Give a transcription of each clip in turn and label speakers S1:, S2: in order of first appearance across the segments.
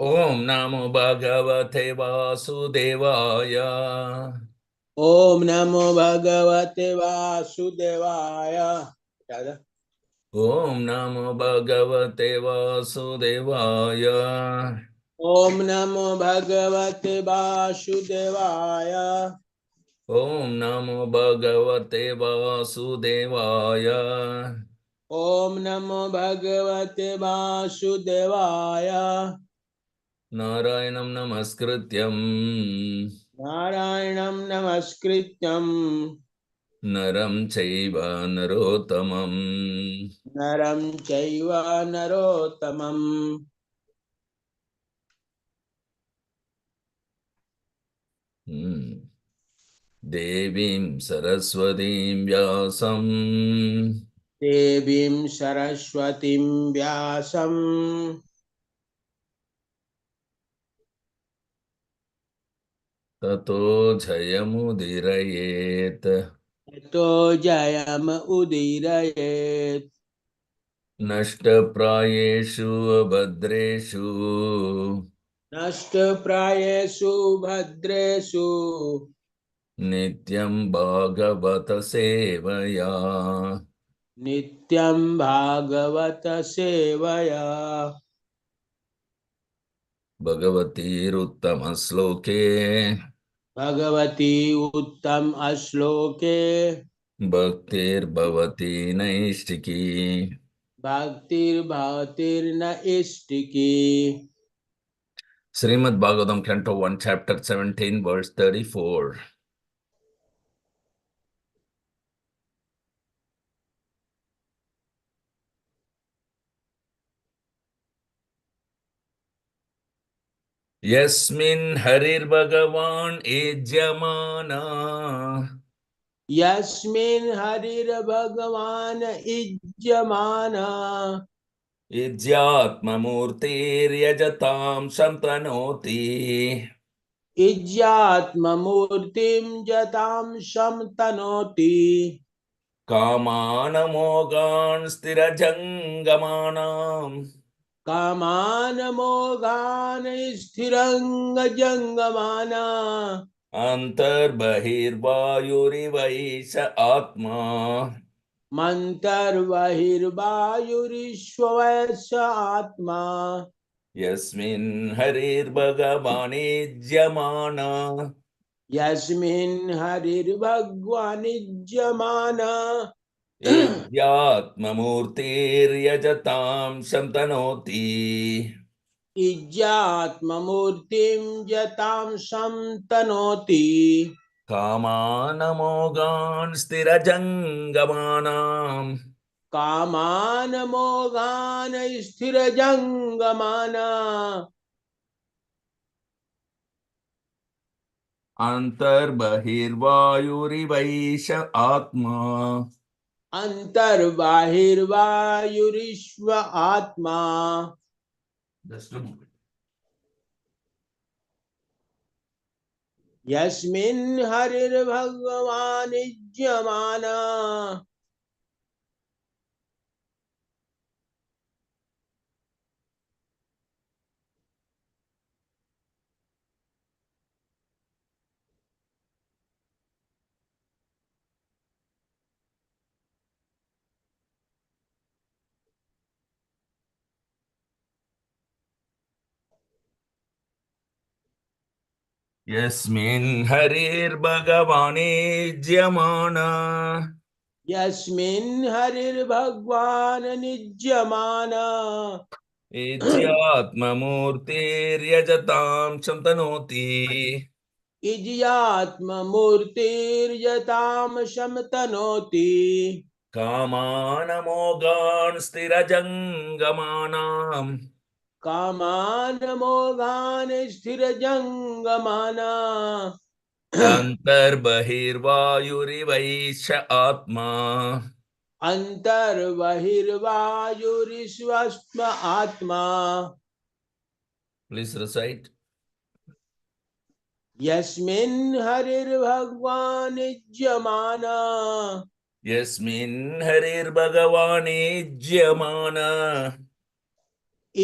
S1: ओम नमो भगवते वासुदेवाय।
S2: ओम नमो भगवते वासुदेवाय।
S1: ओम नमो भगवते वासुदेवाय।
S2: ओम नमो भगवते वासुदेवाय।
S1: ओम नमो भगवते वासुदेवाय।
S2: ओम नमो भगवते वासुदेवाय।
S1: नारायणं नमस्कृत्यं
S2: नारायणं नमस्कृत्यं
S1: नरं चैव नरोत्तमं
S2: नरं चैव नरोत्तमम्।
S1: देवीं सरस्वतीं व्यासं
S2: देवीं सरस्वतीं व्यासं
S1: ततो जयमुदीरयेत्।
S2: ततो जयमुदीरयेत्।
S1: नष्टप्रायेषु अभद्रेषु
S2: नष्टप्रायेषु भद्रेषु
S1: नित्यं भागवत सेवया।
S2: नित्यं भागवत सेवया।
S1: भगवतीरुत्तमश्लोके
S2: भगवती उत्तम श्लोके
S1: भक्तिर्भवति नैष्टिकी।
S2: भक्तिर्भवतिर्न इष्टिकी।
S1: Srimad Bhagavatam Canto 1 Chapter 17 Verse 34. Yasmin Harir Bhagavan Ejyamana
S2: यस्मिन् हरिर्भगवान् इज्यमाना
S1: Ijyatmamurtir Shantanoti
S2: इज्यात्ममूर्तिं जतां शमतनोति
S1: Kamanamogan Stirajangamanam
S2: कामान मोगान स्थिरंगजंगमाना
S1: Antarbahirvayurivaisha Atma
S2: मंतर्बहिर्वायुरीश्वरस्य आत्मा
S1: Yasmin Harir Bhagavanejyamana
S2: यस्मिन् हरिर्भगवानिज्यमाना
S1: Ijyatmamurtir Shantanoti
S2: इज्यात्ममूर्तिं जतां शमतनोति
S1: Kamanamogan Stirajangamanam
S2: कामान मोगान स्थिरजंगमाना
S1: Antarbahirvayurivaisha Atma.
S2: अंतर्बाहिर्वायुरीश्व आत्मा
S1: Just a moment.
S2: यस्मिन् हरिर्भगवानिज्यमाना
S1: Yasmin Harir Bhagavane Jyamana
S2: यस्मिन् हरिर्भगवान् निज्यमाना
S1: इत्यात्ममूर्तिर्यजतां शतनोति
S2: इज्यात्ममूर्तिर्यतां शमतनोति
S1: कामानमोगान् स्थिरजङ्गमानाम्
S2: कामान् मोगान् स्थिरजङ्गमाना
S1: अन्तर्बहिर्वायुरिवैष आत्मा
S2: अन्तर्बहिर्वायुरिश्वस्म आत्मा
S1: Please recite.
S2: यस्मिन् हरिर्भगवान् निज्यमाना
S1: यस्मिन् हरिर्भगवानेज्यमान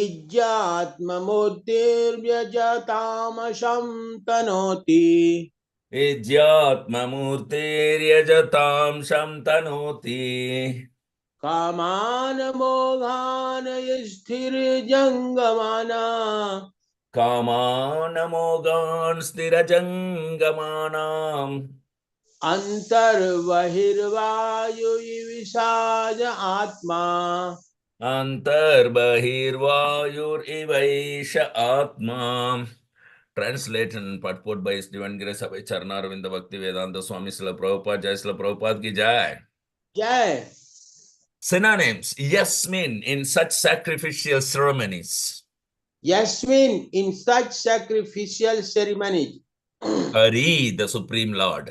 S2: इज्यात्ममूर्तिर्व्यजतामशं तनोति
S1: इज्यात्ममूर्तेर्यजतां शतनोति
S2: कामान् मोघान् स्थिरजङ्गमाना
S1: कामानमोगान् स्थिरजङ्गमानाम्
S2: अन्तर्बहिर्वायुविषाज आत्मा
S1: अन्तर्बहिर्वायुरिवैष आत्मा. Translation and purport by His Divine Grace of Charnaravinda Bhakti Vedanta Swami Srila Prabhupada. Jai Srila Prabhupada ki jai.
S2: जय
S1: Synonyms. Yasmin in such sacrificial ceremonies.
S2: Yasmin in such sacrificial ceremonies.
S1: Hari, the Supreme Lord.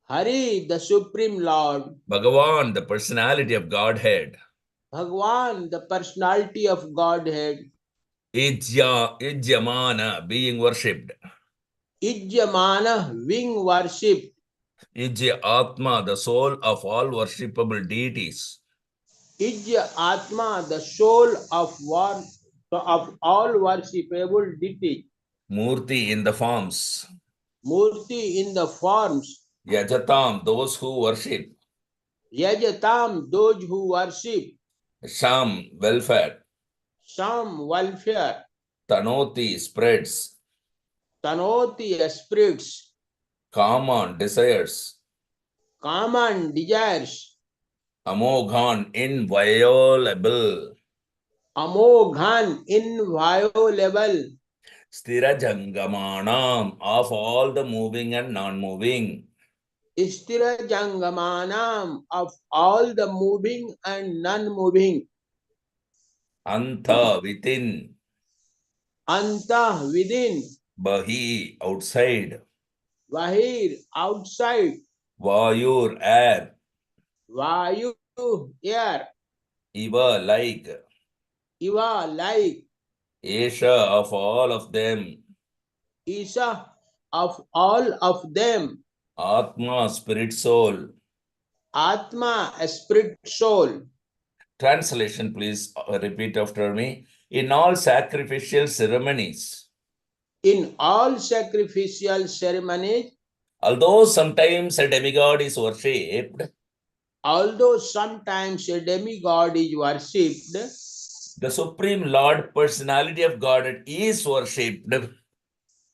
S2: Hari, the Supreme Lord.
S1: Bhagavan, the personality of Godhead.
S2: Bhagwan, the personality of Godhead.
S1: Ijyamana, being worshipped.
S2: Ijyamana, being worshipped.
S1: Ijya Atma, the soul of all worshipable deities.
S2: Ijya Atma, the soul of all worshipable deity.
S1: Murti in the forms.
S2: Murti in the forms.
S1: Yajatam, those who worship.
S2: Yajatam, those who worship.
S1: Sham, welfare.
S2: Sham, welfare.
S1: Tanoti, spreads.
S2: Tanoti, spirits.
S1: Kaman, desires.
S2: Kaman, desires.
S1: Amoghan, inviolable.
S2: Amoghan, inviolable.
S1: Stirajangamanam, of all the moving and non-moving.
S2: Stira Jangamanam, of all the moving and non-moving.
S1: Anta, within.
S2: Anta, within.
S1: Bahi, outside.
S2: Vahir, outside.
S1: Vayur, air.
S2: Vayu, air.
S1: Iva, like.
S2: Iva, like.
S1: Esha, of all of them.
S2: Isha, of all of them.
S1: Atma, spirit soul.
S2: Atma, spirit soul.
S1: Translation, please repeat after me. In all sacrificial ceremonies.
S2: In all sacrificial ceremonies.
S1: Although sometimes a demigod is worshipped.
S2: Although sometimes a demigod is worshipped.
S1: The Supreme Lord, personality of God, is worshipped.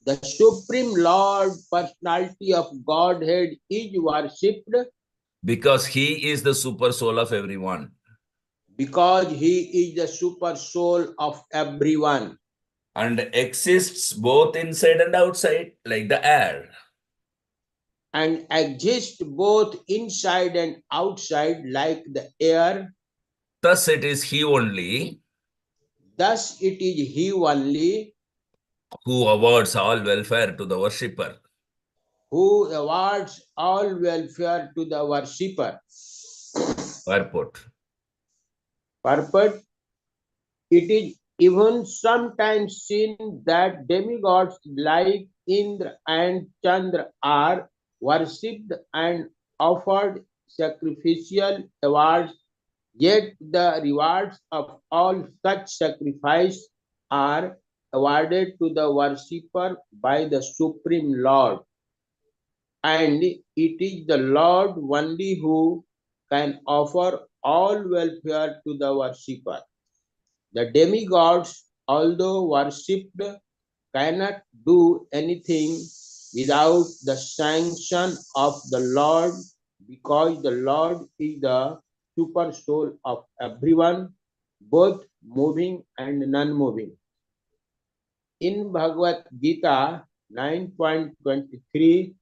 S2: The Supreme Lord, personality of Godhead, is worshipped.
S1: Because He is the super soul of everyone.
S2: Because He is the super soul of everyone.
S1: And exists both inside and outside, like the air.
S2: And exists both inside and outside, like the air.
S1: Thus it is He only.
S2: Thus it is He only.
S1: Who awards all welfare to the worshipper.
S2: Who awards all welfare to the worshipper.
S1: Purport.
S2: Purport. It is even sometimes seen that demigods like Indra and Chandra are worshipped and offered sacrificial awards, yet the rewards of all such sacrifice are awarded to the worshipper by the Supreme Lord. And it is the Lord only who can offer all welfare to the worshipper. The demigods, although worshipped, cannot do anything without the sanction of the Lord because the Lord is the super soul of everyone, both moving and non-moving. In Bhagavad Gita 9.23,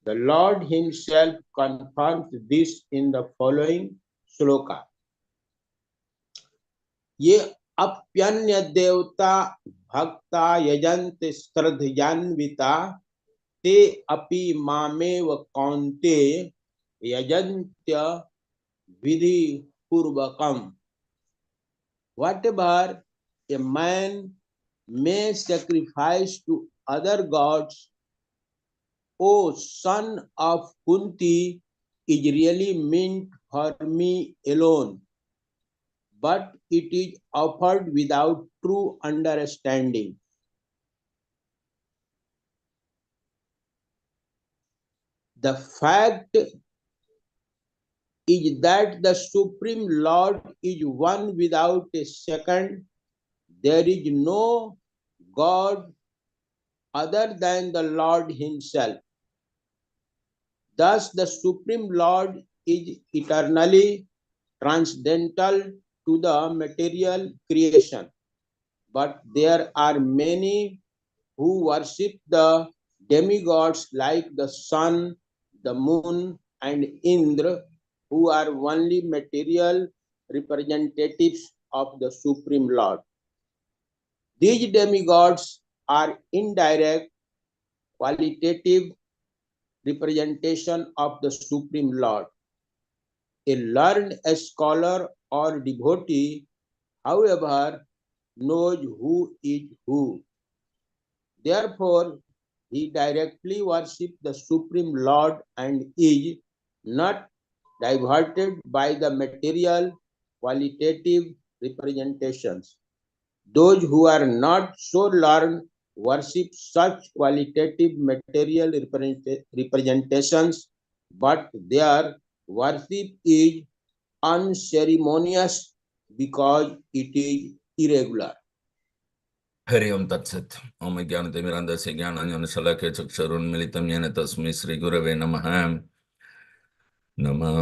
S2: the Lord Himself confirms this in the following shloka. ये अप्यन्य देवता भक्ता यजंत श्रद्धयान्विता ते अपि मामेव कौन्ते यजन्त्य विधि पूर्वकम. Whatever a man may sacrifice to other gods, O son of Kunti, is really meant for me alone, but it is offered without true understanding. The fact is that the Supreme Lord is one without a second. There is no God other than the Lord Himself. Thus, the Supreme Lord is eternally transcendental to the material creation. But there are many who worship the demigods like the sun, the moon, and Indra, who are only material representatives of the Supreme Lord. These demigods are indirect, qualitative representation of the Supreme Lord. A learned scholar or devotee, however, knows who is who. Therefore, he directly worships the Supreme Lord and is not diverted by the material qualitative representations. Those who are not so learned worship such qualitative material representations, but their worship is unceremonious because it is irregular.
S1: Hari ओम तत्सत् ओम ज्ञानतिमिरान्धस्य ज्ञानाञ्जनशलाकया चक्षुरुन्मिलितं येन तस्मै श्रीगुरवे नमः. नमो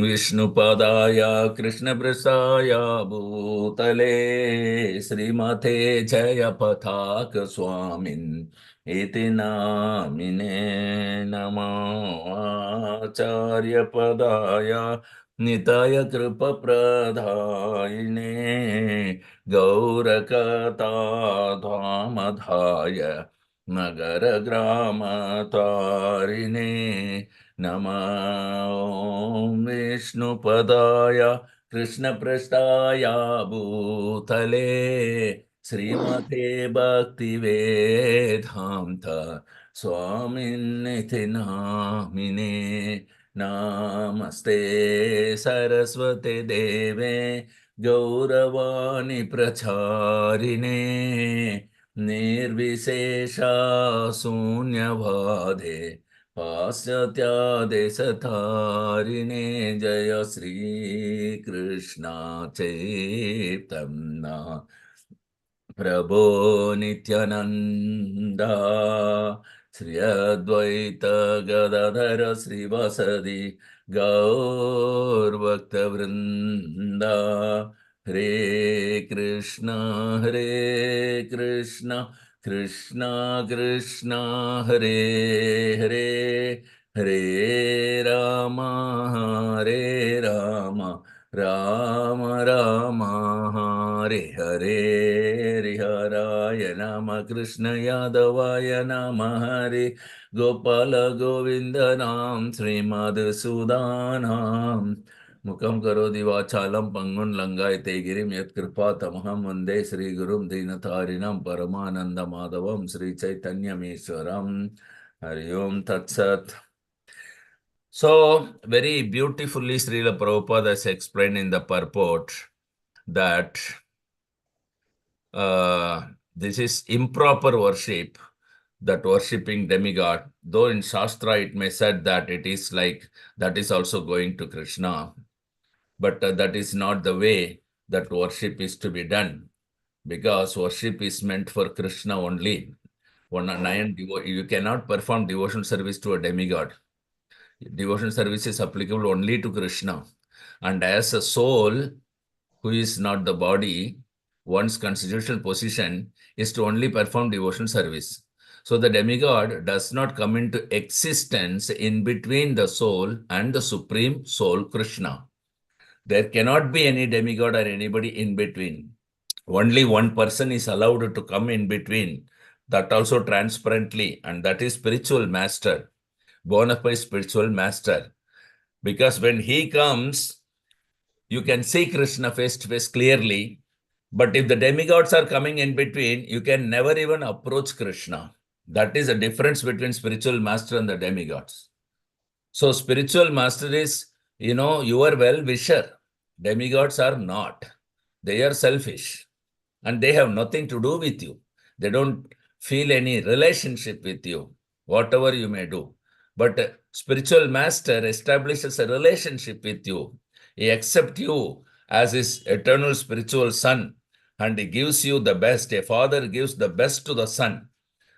S1: विष्णुपदाय कृष्णप्रसाय भूतले श्रीमते जयपताक स्वामिन् इति नामिने. नमो आचार्यपदाय निताय कृपप्रदायिने गौरकथाधामधाय नगरग्रामतारिणे नमो विष्णुपदाय कृष्णपृष्ठाय भूतले श्रीमते भक्तिवेदान्त स्वामिन्निति नामिने. नमस्ते सरस्वती देवे गौरवाणी प्रचारिणे निर्विशेषा शून्यवादे पाश्चात्यादेशतारिणे. जय श्रीकृष्ण चैतन्य प्रभो नित्यानन्द श्री अद्वैत गदाधर श्रीवासदि गौरभक्तवृन्द. हरे कृष्ण कृष्ण कृष्ण हरे हरे हरे राम राम राम हरे हरे. हरिहराय नम कृष्ण यादवाय नम हरे गोपाल गोविंद नाम श्रीमधुसूदनाम्. मुखं करोति वाचालं पंगुं लंघयते गिरिं यत्कृपातमहं वन्दे श्रीगुरुं दीनतारिणं परमानन्दमाधवं श्रीचैतन्यमीश्वरम्. हरि ओम तत्सत्. So, very beautifully Srila Prabhupada has explained in the purport that this is improper worship, that worshipping demigod. Though in Shastra it may said that it is like that is also going to Krishna, but that is not the way that worship is to be done, because worship is meant for Krishna only. You cannot perform devotion service to a demigod. Devotional service is applicable only to Krishna. And as a soul who is not the body, one's constitutional position is to only perform devotional service. So the demigod does not come into existence in between the soul and the supreme soul, Krishna. There cannot be any demigod or anybody in between. Only one person is allowed to come in between, that also transparently, and that is spiritual master, bona fide spiritual master. Because when he comes, you can see Krishna face to face clearly. But if the demigods are coming in between, you can never even approach Krishna. That is the difference between spiritual master and the demigods. So spiritual master is, your well-wisher. Demigods are not. They are selfish and they have nothing to do with you. They don't feel any relationship with you, whatever you may do. But a spiritual master establishes a relationship with you. He accepts you as his eternal spiritual son and he gives you the best. A father gives the best to the son.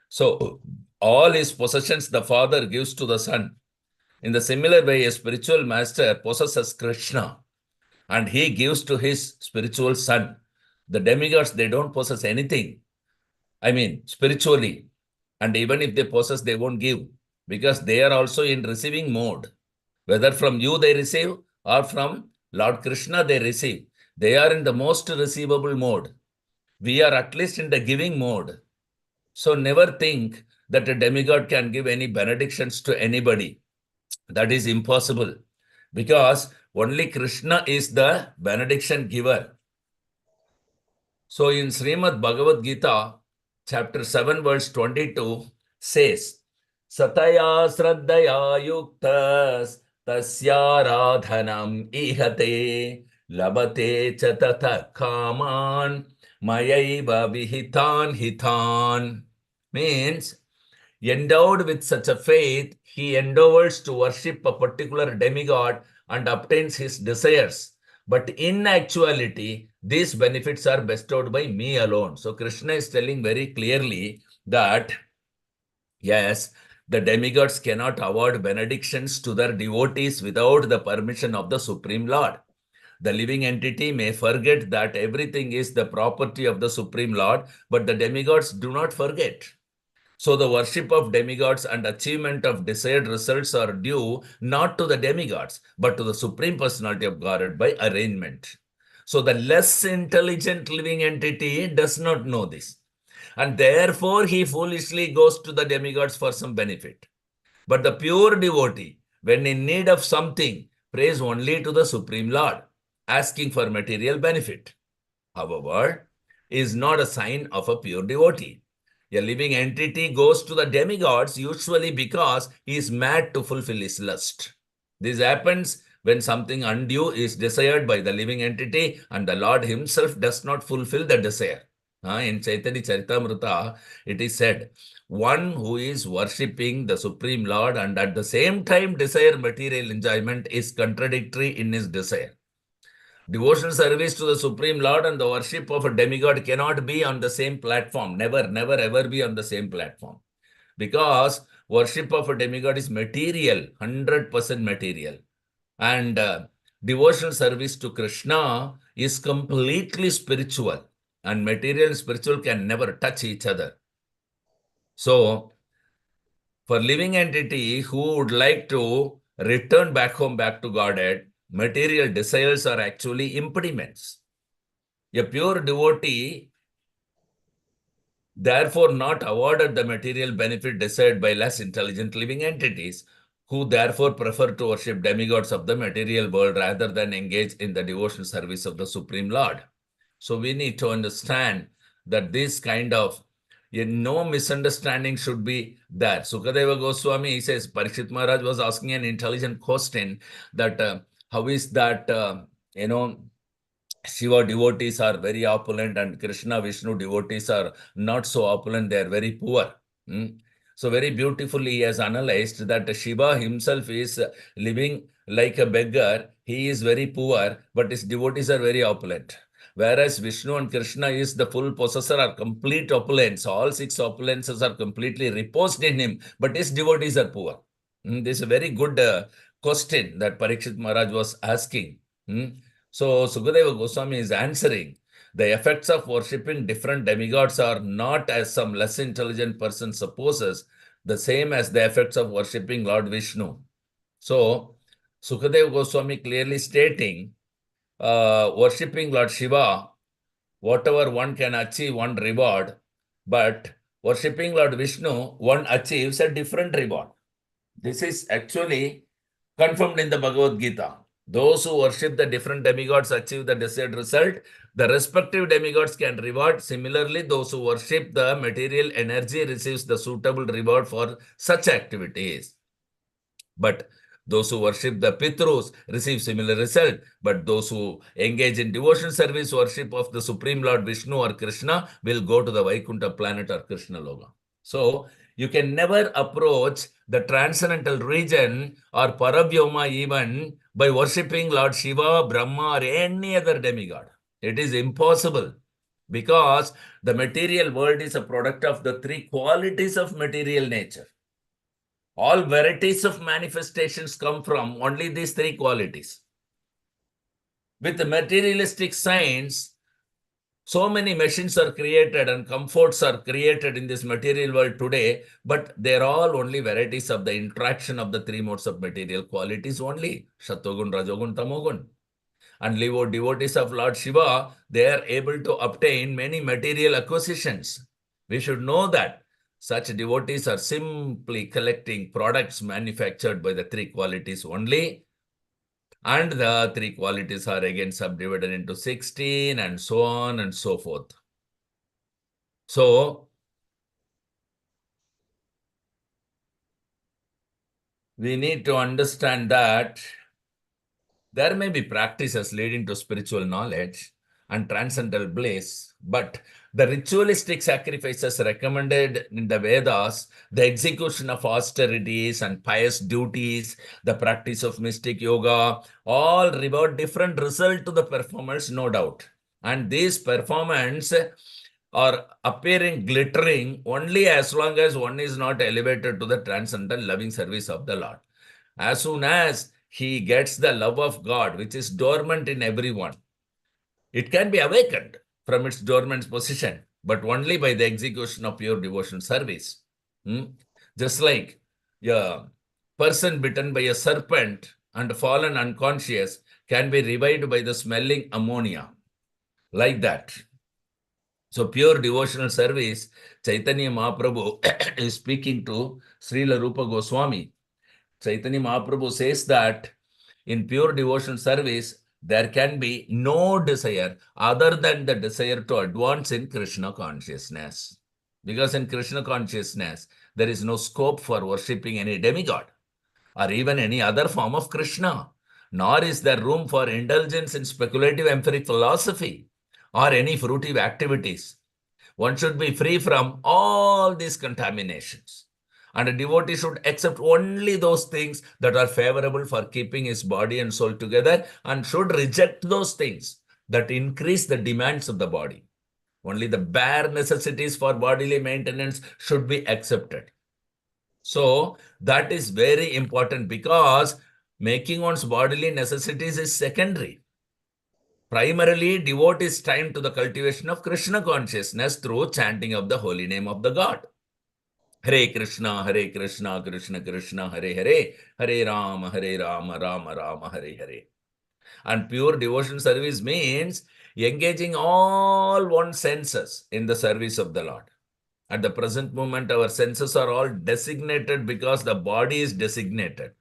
S1: So all his possessions the father gives to the son. In the similar way, a spiritual master possesses Krishna and he gives to his spiritual son. The demigods, they don't possess anything. I mean, spiritually. And even if they possess, they won't give because they are also in receiving mode. Whether from you they receive or from Lord Krishna they receive. They are in the most receivable mode. We are at least in the giving mode. So never think that a demigod can give any benedictions to anybody. That is impossible because only Krishna is the benediction giver. So in Srimad Bhagavad Gita, chapter 7, verse 22 says, Sataya Sraddhaya Yuktas Tasya Radhanam Ihate Labate Chatata Kaman Mayaiva Vihitan Hitan. Means, endowed with such a faith, he endeavors to worship a particular demigod and obtains his desires. But in actuality, these benefits are bestowed by me alone. So Krishna is telling very clearly that, yes, the demigods cannot award benedictions to their devotees without the permission of the Supreme Lord. The living entity may forget that everything is the property of the Supreme Lord, but the demigods do not forget. So the worship of demigods and achievement of desired results are due not to the demigods, but to the Supreme Personality of Godhead by arrangement. So the less intelligent living entity does not know this. And therefore he foolishly goes to the demigods for some benefit. But the pure devotee, when in need of something, prays only to the Supreme Lord, asking for material benefit. However, is not a sign of a pure devotee. A living entity goes to the demigods usually because he is mad to fulfill his lust. This happens when something undue is desired by the living entity and the Lord himself does not fulfill the desire. In Chaitanya Charitamrita, it is said, one who is worshipping the Supreme Lord and at the same time desire material enjoyment is contradictory in his desire. Devotional service to the Supreme Lord and the worship of a demigod cannot be on the same platform. Never, never, ever be on the same platform. Because worship of a demigod is material, 100% material. And devotional service to Krishna is completely spiritual. And material and spiritual can never touch each other. So, for living entity who would like to return back home, back to Godhead, material desires are actually impediments. A pure devotee, therefore not awarded the material benefit desired by less intelligent living entities, who therefore prefer to worship demigods of the material world rather than engage in the devotional service of the Supreme Lord. So we need to understand that this kind of no misunderstanding should be there. Sukadeva Goswami, he says, Parikshit Maharaj was asking an intelligent question that how is that, Shiva devotees are very opulent and Krishna Vishnu devotees are not so opulent, they are very poor. So very beautifully he has analyzed that Shiva himself is living like a beggar. He is very poor, but his devotees are very opulent. Whereas Vishnu and Krishna is the full possessor or complete opulence. All six opulences are completely reposed in him, but his devotees are poor. This is a very good question that Parikshit Maharaj was asking. So Sukadeva Goswami is answering. The effects of worshipping different demigods are not, as some less intelligent person supposes, the same as the effects of worshipping Lord Vishnu. So Sukadeva Goswami clearly stating, worshipping Lord Shiva, whatever one can achieve one reward, but worshipping Lord Vishnu, one achieves a different reward. This is actually confirmed in the Bhagavad Gita. Those who worship the different demigods achieve the desired result. The respective demigods can reward. Similarly, those who worship the material energy receives the suitable reward for such activities. But those who worship the Pitrus receive similar result. But those who engage in devotion service, worship of the Supreme Lord Vishnu or Krishna will go to the Vaikuntha planet or Krishna Loka. So you can never approach the transcendental region or Paravyoma even by worshipping Lord Shiva, Brahma, or any other demigod. It is impossible because the material world is a product of the three qualities of material nature. All varieties of manifestations come from only these three qualities. With the materialistic science, so many machines are created and comforts are created in this material world today, but they're all only varieties of the interaction of the three modes of material qualities only. Shatogun, Rajogun, Tamogun. And devotees of Lord Shiva, they are able to obtain many material acquisitions. We should know that such devotees are simply collecting products manufactured by the three qualities only. And the three qualities are again subdivided into 16 and so on and so forth. So, we need to understand that there may be practices leading to spiritual knowledge and transcendental bliss, but the ritualistic sacrifices recommended in the Vedas, the execution of austerities and pious duties, the practice of mystic yoga, all reward different result to the performers, no doubt. And these performance are appearing glittering only as long as one is not elevated to the transcendental loving service of the Lord. As soon as he gets the love of God, which is dormant in everyone, it can be awakened from its dormant position, but only by the execution of pure devotion service. Just like a person bitten by a serpent and fallen unconscious can be revived by the smelling ammonia, like that. So pure devotional service, Chaitanya Mahaprabhu is speaking to Srila Rupa Goswami. Chaitanya Mahaprabhu says that in pure devotional service, there can be no desire other than the desire to advance in Krishna consciousness. Because in Krishna consciousness, there is no scope for worshipping any demigod or even any other form of Krishna, nor is there room for indulgence in speculative empiric philosophy or any fruitive activities. One should be free from all these contaminations. And a devotee should accept only those things that are favorable for keeping his body and soul together and should reject those things that increase the demands of the body. Only the bare necessities for bodily maintenance should be accepted. So that is very important because making one's bodily necessities is secondary. Primarily, devote his time to the cultivation of Krishna consciousness through chanting of the holy name of the God. Hare Krishna, Krishna Krishna, Hare Hare, Hare Rama, Rama Rama, Hare Hare. And pure devotion service means engaging all one's senses in the service of the Lord. At the present moment, our senses are all designated because the body is designated.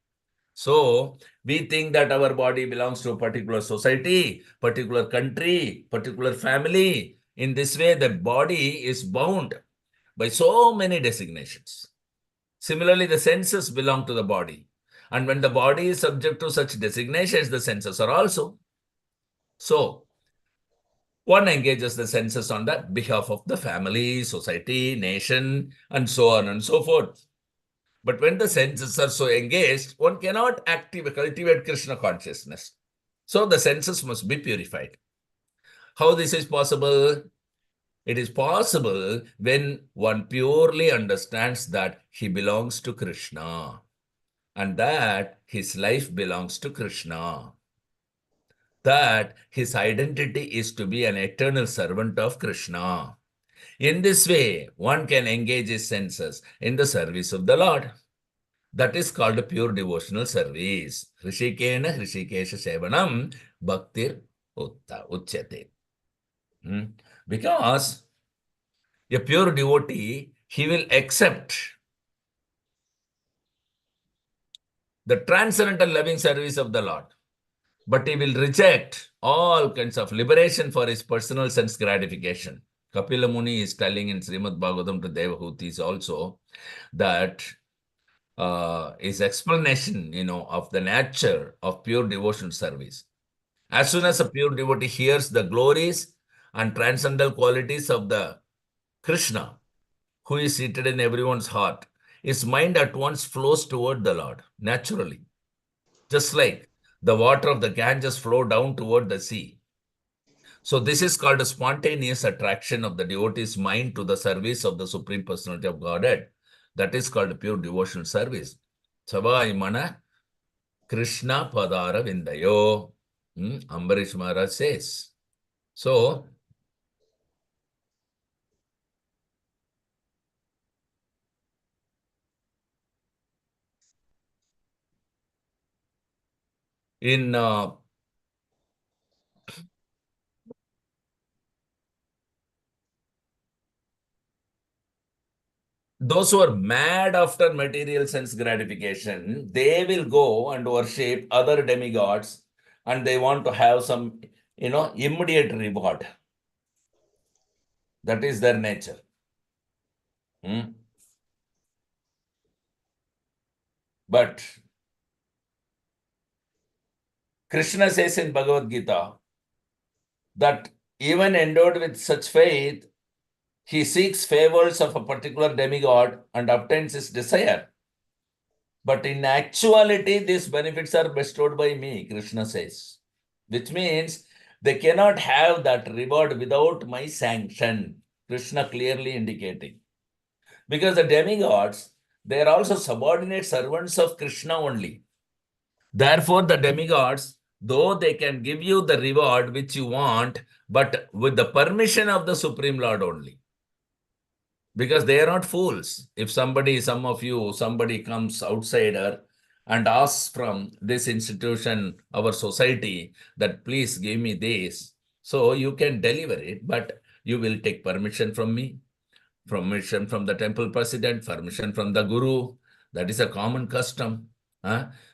S1: So we think that our body belongs to a particular society, particular country, particular family. In this way, the body is bound by so many designations. Similarly, the senses belong to the body. And when the body is subject to such designations, the senses are also. So one engages the senses on the behalf of the family, society, nation, and so on and so forth. But when the senses are so engaged, one cannot cultivate Krishna consciousness. So the senses must be purified. How this is possible? It is possible when one purely understands that he belongs to Krishna. and that his life belongs to Krishna. That his identity is to be an eternal servant of Krishna. In this way, one can engage his senses in the service of the Lord. That is called pure devotional service. Hrishikena Hrishikesha Sevanam Bhaktir Uchyate. Because a pure devotee, he will accept the transcendental loving service of the Lord, but he will reject all kinds of liberation for his personal sense gratification. Kapila Muni is telling in Srimad Bhagavatam to Devahutis also that his explanation, of the nature of pure devotion service. As soon as a pure devotee hears the glories and transcendental qualities of the Krishna, who is seated in everyone's heart, his mind at once flows toward the Lord naturally, just like the water of the Ganges flow down toward the sea. So this is called a spontaneous attraction of the devotee's mind to the service of the Supreme Personality of Godhead. That is called pure devotional service. Savaimana Krishna Padara Vindayo. Ambarish Maharaj says. So, in those who are mad after material sense gratification, they will go and worship other demigods and they want to have some, immediate reward. That is their nature. But Krishna says in Bhagavad Gita that even endowed with such faith, he seeks favors of a particular demigod and obtains his desire. But in actuality, these benefits are bestowed by me, Krishna says, which means they cannot have that reward without my sanction, Krishna clearly indicating. Because the demigods, they are also subordinate servants of Krishna only. Therefore, the demigods, though they can give you the reward which you want, but with the permission of the Supreme Lord only. Because they are not fools. If somebody comes outsider and asks from this institution, our society, that please give me this, so you can deliver it, but you will take permission from me, permission from the temple president, permission from the guru. That is a common custom.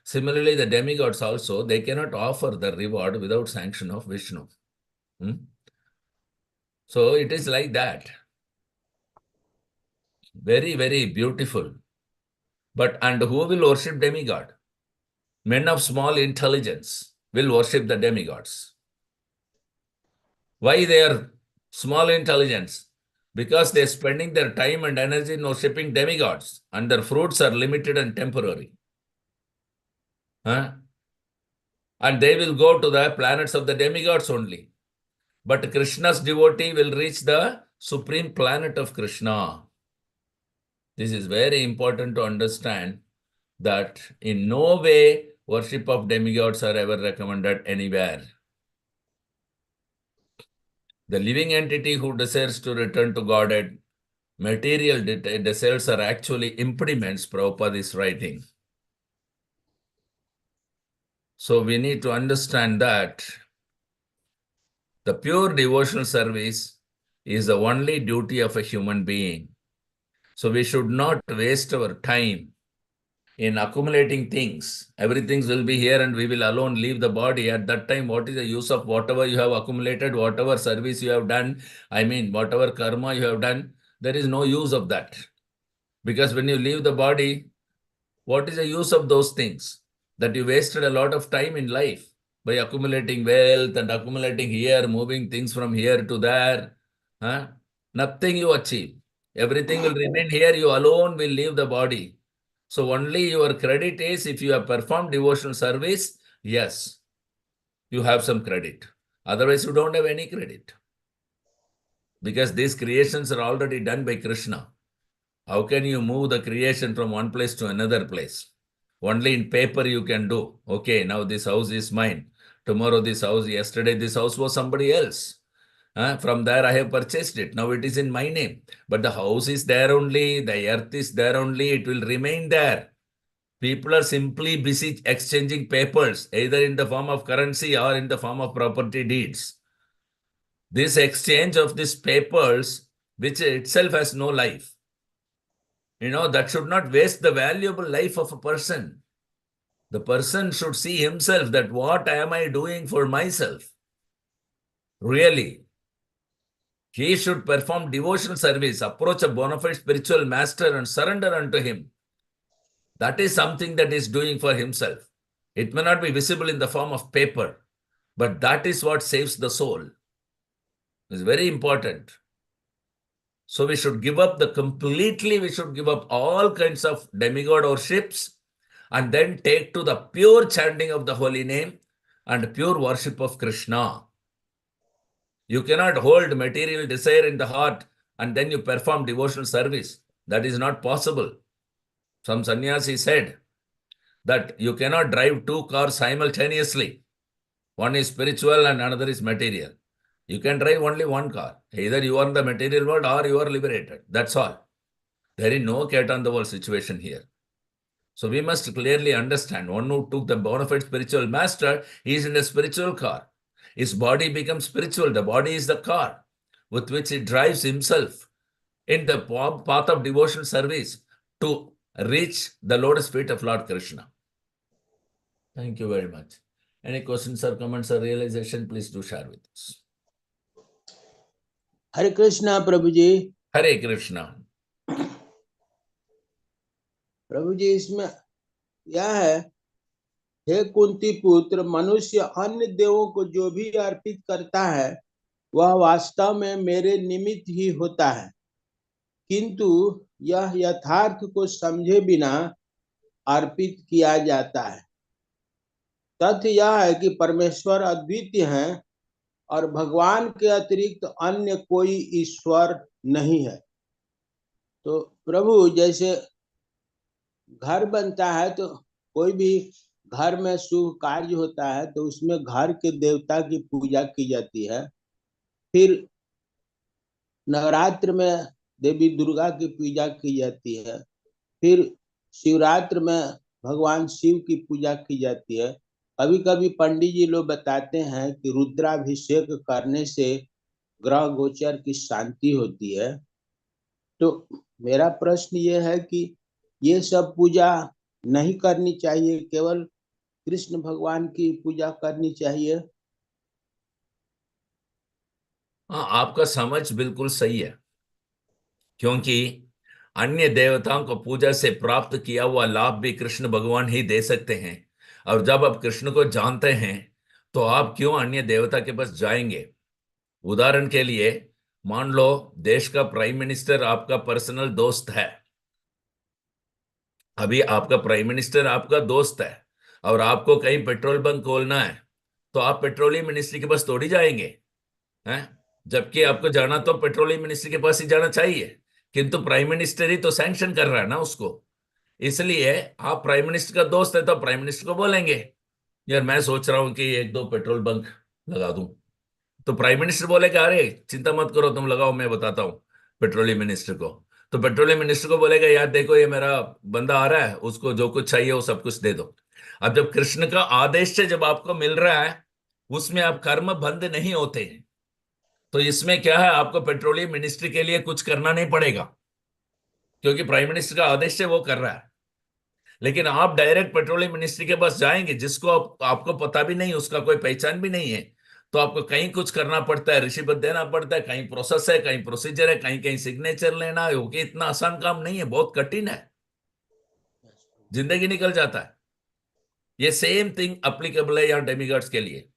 S1: Similarly, the demigods also, they cannot offer the reward without sanction of Vishnu. So it is like that. Very, very beautiful. And who will worship demigod? Men of small intelligence will worship the demigods. Why they are small intelligence? Because they are spending their time and energy in worshipping demigods, and their fruits are limited and temporary. And they will go to the planets of the demigods only. But Krishna's devotee will reach the supreme planet of Krishna. This is very important to understand that in no way worship of demigods are ever recommended anywhere. The living entity who desires to return to Godhead, material desires are actually impediments, Prabhupada is writing. So we need to understand that the pure devotional service is the only duty of a human being. So we should not waste our time in accumulating things. Everything will be here and we will alone leave the body. At that time, what is the use of whatever you have accumulated, whatever service you have done? Whatever karma you have done, there is no use of that. Because when you leave the body, what is the use of those things? That you wasted a lot of time in life by accumulating wealth and accumulating here, moving things from here to there. Nothing you achieve. Everything will remain here. You alone will leave the body. So only your credit is if you have performed devotional service, yes, you have some credit. Otherwise, you don't have any credit. Because these creations are already done by Krishna. How can you move the creation from one place to another place? Only in paper you can do. Okay, now this house is mine. Tomorrow this house, yesterday this house was somebody else. From there I have purchased it. Now it is in my name. But the house is there only, the earth is there only, it will remain there. People are simply busy exchanging papers, either in the form of currency or in the form of property deeds. This exchange of these papers, which itself has no life, that should not waste the valuable life of a person. The person should see himself that what am I doing for myself? Really. He should perform devotional service, approach a bona fide spiritual master and surrender unto him. That is something that is doing for himself. It may not be visible in the form of paper, but that is what saves the soul. It's very important. So we should give up we should give up all kinds of demigod worships and then take to the pure chanting of the holy name and pure worship of Krishna. You cannot hold material desire in the heart and then you perform devotional service. That is not possible. Some sannyasi said that you cannot drive two cars simultaneously. One is spiritual and another is material. You can drive only one car. Either you are in the material world or you are liberated. That's all. There is no cat on the wall situation here. So we must clearly understand one who took the bona fide spiritual master, he is in a spiritual car. His body becomes spiritual. The body is the car with which he drives himself in the path of devotional service to reach the lotus feet of Lord Krishna. Thank you very much. Any questions or comments or realization, please do share with us.
S2: Hare Krishna Prabhu ji.
S1: Hare Krishna.
S2: प्रभु जी इसमें यह है, हे कुंती पुत्र, मनुष्य अन्य देवों को जो भी अर्पित करता है वह वास्तव में मेरे निमित्त ही होता है, किंतु यह यथार्थ को समझे बिना अर्पित किया जाता है। तथ्य यह है कि परमेश्वर अद्वितीय है और भगवान के अतिरिक्त अन्य कोई ईश्वर नहीं है। तो प्रभु, जैसे घर बनता है तो कोई भी घर में शुभ कार्य होता है तो उसमें घर के देवता की पूजा की जाती है। फिर नवरात्र में देवी दुर्गा की पूजा की जाती है। फिर शिवरात्रि में भगवान शिव की पूजा की जाती है। कभी कभी पंडित जी लोग बताते हैं कि रुद्राभिषेक करने से ग्रह गोचर की शांति होती है। तो मेरा प्रश्न ये है कि ये सब पूजा नहीं करनी चाहिए, केवल कृष्ण भगवान की पूजा करनी चाहिए।
S1: हाँ, आपका समझ बिल्कुल सही है, क्योंकि अन्य देवताओं को पूजा से प्राप्त किया हुआ लाभ भी कृष्ण भगवान ही दे सकते हैं। और जब आप कृष्ण को जानते हैं तो आप क्यों अन्य देवता के पास जाएंगे? उदाहरण के लिए मान लो देश का प्राइम मिनिस्टर आपका पर्सनल दोस्त है। अभी आपका प्राइम मिनिस्टर आपका दोस्त है और आपको कहीं पेट्रोल बंक खोलना है तो आप पेट्रोलियम मिनिस्ट्री के पास थोड़ी जाएंगे, हैं? जबकि आपको जाना तो पेट्रोलियम मिनिस्ट्री के पास ही जाना चाहिए, किंतु प्राइम मिनिस्टर ही तो सैंक्शन कर रहा है ना उसको। इसलिए आप प्राइम मिनिस्टर का दोस्त है तो प्राइम मिनिस्टर को बोलेंगे, यार मैं सोच रहा हूं कि एक दो पेट्रोल बंक लगा दूं। तो प्राइम मिनिस्टर बोलेगा अरे चिंता मत करो, तुम लगाओ, मैं बताता हूँ पेट्रोलियम मिनिस्टर को। तो पेट्रोलियम मिनिस्टर को बोलेगा यार देखो ये मेरा बंदा आ रहा है, उसको जो कुछ चाहिए वो सब कुछ दे दो। अब जब कृष्ण का आदेश से जब आपको मिल रहा है उसमें आप कर्म बंद नहीं होते हैं, तो इसमें क्या है, आपको पेट्रोलियम मिनिस्ट्री के लिए कुछ करना नहीं पड़ेगा क्योंकि प्राइम मिनिस्टर का आदेश से वो कर रहा है। लेकिन आप डायरेक्ट पेट्रोलियम मिनिस्ट्री के पास जाएंगे जिसको आपको पता भी नहीं, उसका कोई पहचान भी नहीं है, तो आपको कहीं कुछ करना पड़ता है, रिसीप्ट देना पड़ता है, कहीं प्रोसेस है, कहीं प्रोसीजर है, कहीं कहीं सिग्नेचर लेना है। ओके, इतना आसान काम नहीं है, बहुत कठिन है, जिंदगी निकल जाता है। ये सेम थिंग अप्लीकेबल है यहाँ डेमिगॉड्स के लिए।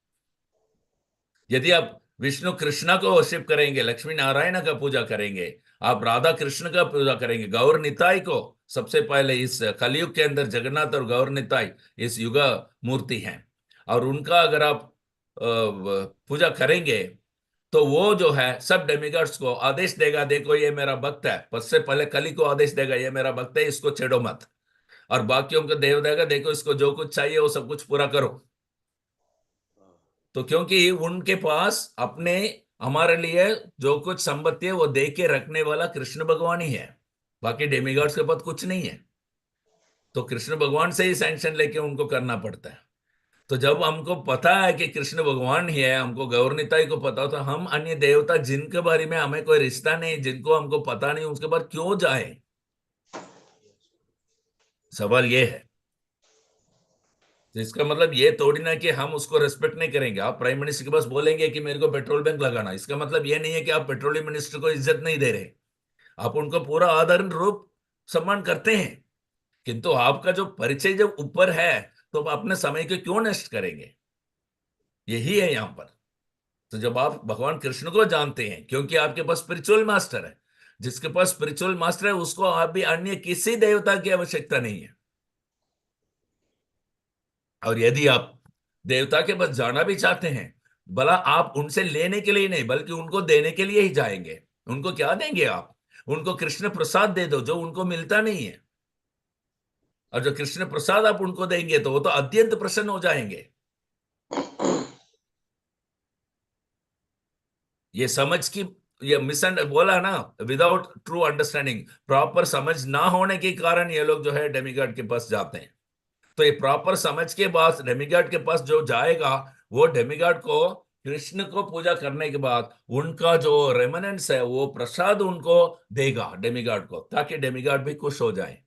S1: यदि आप विष्णु कृष्णा को वर्शिप करेंगे, लक्ष्मी नारायण का पूजा करेंगे, आप राधा कृष्ण का पूजा करेंगे, गौर निताई को सबसे पहले इस कलयुग के अंदर जगन्नाथ और गौर निताई इस युग मूर्ति हैं, और उनका अगर आप पूजा करेंगे तो वो जो है सब डेमिगॉड्स को आदेश देगा, देखो ये मेरा भक्त है, सबसे पहले कली को आदेश देगा ये मेरा भक्त है, इसको छेड़ो मत। और बाकियों को देव देगा, देखो इसको जो कुछ चाहिए वो सब कुछ पूरा करो। तो क्योंकि उनके पास अपने, हमारे लिए जो कुछ संपत्ति है वो दे के रखने वाला कृष्ण भगवान ही है, बाकी डेमिगॉड्स के पास कुछ नहीं है। तो कृष्ण भगवान से ही सैंक्शन लेके उनको करना पड़ता है। तो जब हमको पता है कि कृष्ण भगवान ही है, हमको गौरनीता ही को पता हो, तो हम अन्य देवता जिनके बारे में हमें कोई रिश्ता नहीं, जिनको हमको पता नहीं, उसके बाद क्यों जाए? सवाल ये है। तो इसका मतलब ये थोड़ी ना कि हम उसको रेस्पेक्ट नहीं करेंगे। आप प्राइम मिनिस्टर के पास बोलेंगे कि मेरे को पेट्रोल बैंक लगाना, इसका मतलब ये नहीं है कि आप पेट्रोलियम मिनिस्टर को इज्जत नहीं दे रहे। आप उनको पूरा आदर रूप सम्मान करते हैं, किंतु आपका जो परिचय जब ऊपर है, तो आप अपने समय को क्यों नष्ट करेंगे? यही है यहाँ पर। तो जब आप भगवान कृष्ण को जानते हैं, क्योंकि आपके पास स्पिरिचुअल मास्टर है, जिसके पास स्पिरिचुअल मास्टर है उसको आप भी अन्य किसी देवता की आवश्यकता नहीं है। और यदि आप देवता के पास जाना भी चाहते हैं, भला आप उनसे लेने के लिए नहीं बल्कि उनको देने के लिए ही जाएंगे। उनको क्या देंगे आप? उनको कृष्ण प्रसाद दे दो, जो उनको मिलता नहीं है। और जो कृष्ण प्रसाद आप उनको देंगे तो वो तो अत्यंत प्रसन्न हो जाएंगे। ये समझ की, ये बोला ना, विदाउट ट्रू अंडरस्टैंडिंग, प्रॉपर समझ ना होने के कारण ये लोग जो है डेमिगॉड के पास जाते हैं। तो ये प्रॉपर समझ के बाद डेमिगॉड के पास जो जाएगा, वो डेमिगॉड को, कृष्ण को पूजा करने के बाद उनका जो रेमनेंस है वो प्रसाद उनको देगा डेमिगॉड को, ताकि डेमिगॉड भी खुश हो जाए।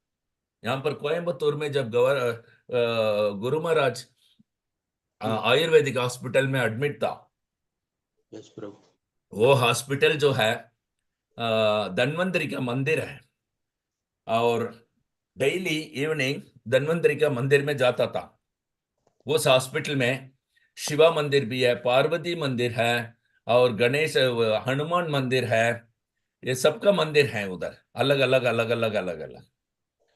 S1: यहाँ पर कोयम्बतूर में जब गुरु महाराज आयुर्वेदिक हॉस्पिटल में एडमिट था,
S2: यस प्रभु।
S1: वो हॉस्पिटल जो है धन्वंतरी का मंदिर है, और डेली इवनिंग धन्वंतरी का मंदिर में जाता था। उस हॉस्पिटल में शिवा मंदिर भी है, पार्वती मंदिर है, और गणेश हनुमान मंदिर है। ये सबका मंदिर है उधर, अलग अलग अलग अलग अलग अलग।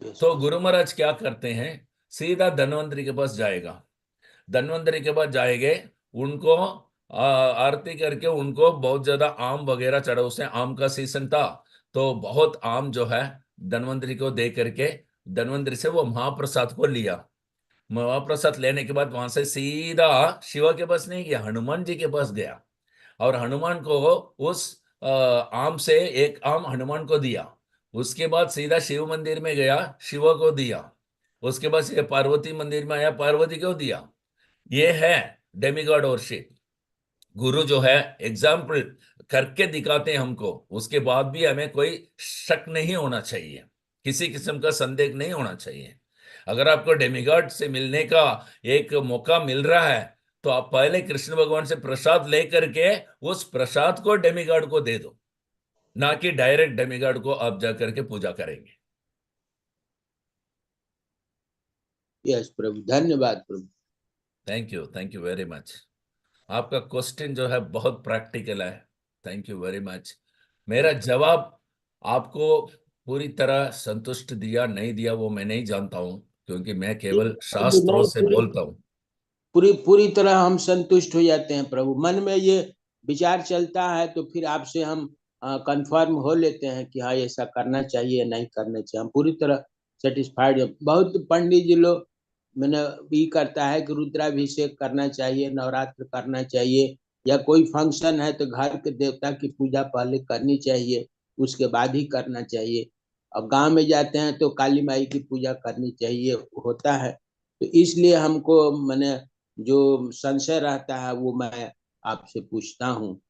S2: यस
S1: तो
S2: प्रभु।
S1: गुरु महाराज क्या करते हैं, सीधा धन्वंतरी के पास जाएगा। धन्वंतरी के पास जाएंगे, उनको आरती करके उनको बहुत ज्यादा आम वगैरह चढ़ा, उसने आम का सीजन था, तो बहुत आम जो है धन्वंतरी को दे करके धन्वंतरी से वो महाप्रसाद को लिया। महाप्रसाद लेने के बाद वहां से सीधा शिवा के पास नहीं गया, हनुमान जी के पास गया, और हनुमान को उस आम से एक आम हनुमान को दिया। उसके बाद सीधा शिव मंदिर में गया, शिव को दिया। उसके बाद ये पार्वती मंदिर में आया, पार्वती को दिया। ये है डेमिगॉड वर्शिप। गुरु जो है एग्जाम्पल करके दिखाते हैं हमको, उसके बाद भी हमें कोई शक नहीं होना चाहिए, किसी किस्म का संदेह नहीं होना चाहिए। अगर आपको डेमिगॉड से मिलने का एक मौका मिल रहा है, तो आप पहले कृष्ण भगवान से प्रसाद लेकर के उस प्रसाद को डेमिगॉड को दे दो, ना कि डायरेक्ट डेमिगॉड को आप जाकर के पूजा करेंगे।
S2: यस प्रभु, धन्यवाद प्रभु।
S1: Thank you very much. आपका क्वेश्चन जो है बहुत प्रैक्टिकल है। Thank you very much. मेरा जवाब आपको पूरी तरह संतुष्ट दिया नहीं दिया वो मैं नहीं जानता हूं, क्योंकि मैं केवल शास्त्रों
S2: नहीं,
S1: से बोलता हूं।
S2: पूरी पूरी तरह हम संतुष्ट हो जाते हैं प्रभु। मन में ये विचार चलता है तो फिर आपसे हम कंफर्म हो लेते हैं कि हाँ ऐसा करना चाहिए नहीं करना चाहिए। हम पूरी तरह सेटिस्फाइड हैं। बहुत पंडित जी लोग मैंने भी करता है कि रुद्राभिषेक करना चाहिए, नवरात्र करना चाहिए, या कोई फंक्शन है तो घर के देवता की पूजा पहले करनी चाहिए, उसके बाद ही करना चाहिए। और गांव में जाते हैं तो काली माई की पूजा करनी चाहिए होता है। तो इसलिए हमको मैंने जो संशय रहता है वो मैं आपसे पूछता हूँ,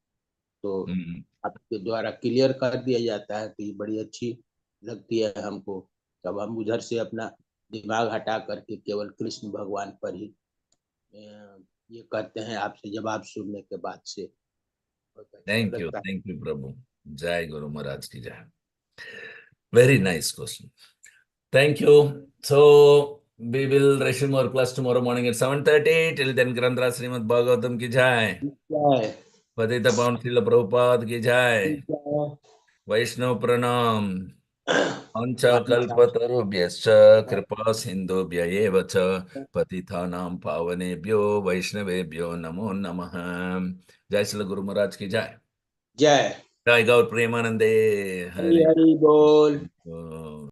S2: तो
S1: हम्म।
S2: आपके द्वारा क्लियर कर दिया जाता है, तो ये बड़ी अच्छी लगती है हमको। तब हम उधर से अपना दिमाग हटा करके केवल कृष्ण भगवान पर ही ये करते हैं आपसे जवाब सुनने के बाद से। बहुत अच्छा लगता है।
S1: थैंक यू प्रभु। जय गुरु महाराज की जय। Very nice question. Thank you. So we will resume our class tomorrow morning at 7:30. Till then, Grandra Srimad Bhagavatam की जय,
S2: जय।
S1: पतित पावन श्रील प्रभुपाद की जय, वैष्णव प्रणाम। कल्पतरुभ्यश्च कृपा सिन्धुभ्य एव च पतितानां पावनेभ्यो वैष्णवेभ्यो नमो नमः। जय श्री गुरु महाराज की जय।
S2: जय।
S1: जय गौर प्रेमानंदे।
S2: हरि
S1: हरि
S2: हरि बोल।
S1: बोल।